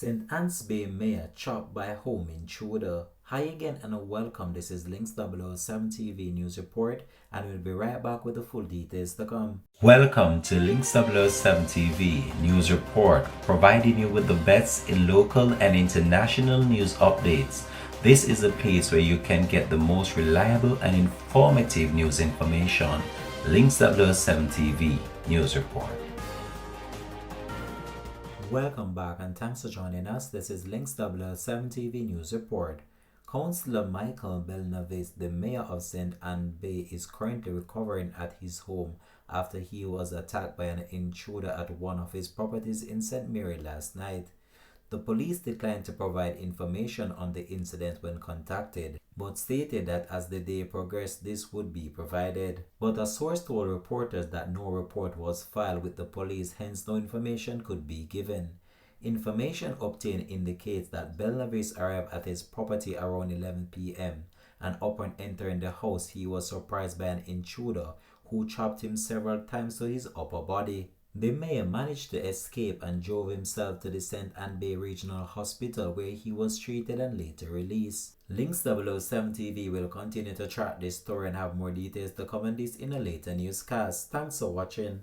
St. Anne's Bay Mayor chopped by home intruder. Hi again and welcome. This is Links 007 TV News Report, and we'll be right back with the full details to come. Welcome to Links 007 TV News Report, providing you with the best in local and international news updates. This is a place where you can get the most reliable and informative news information. Links 007 TV News Report. Welcome back and thanks for joining us. This is Links 007 TV News Report. Councillor Michael Belnavis, the mayor of St. Anne Bay, is currently recovering at his home after he was attacked by an intruder at one of his properties in St. Mary last night. The police declined to provide information on the incident when contacted, but stated that as the day progressed, this would be provided. But a source told reporters that no report was filed with the police, hence no information could be given. Information obtained indicates that Belnavis arrived at his property around 11 p.m. and upon entering the house, he was surprised by an intruder who chopped him several times to his upper body. The mayor managed to escape and drove himself to the St. Anne Bay Regional Hospital, where he was treated and later released. Links 007 TV will continue to track this story and have more details to come on this in a later newscast. Thanks for watching.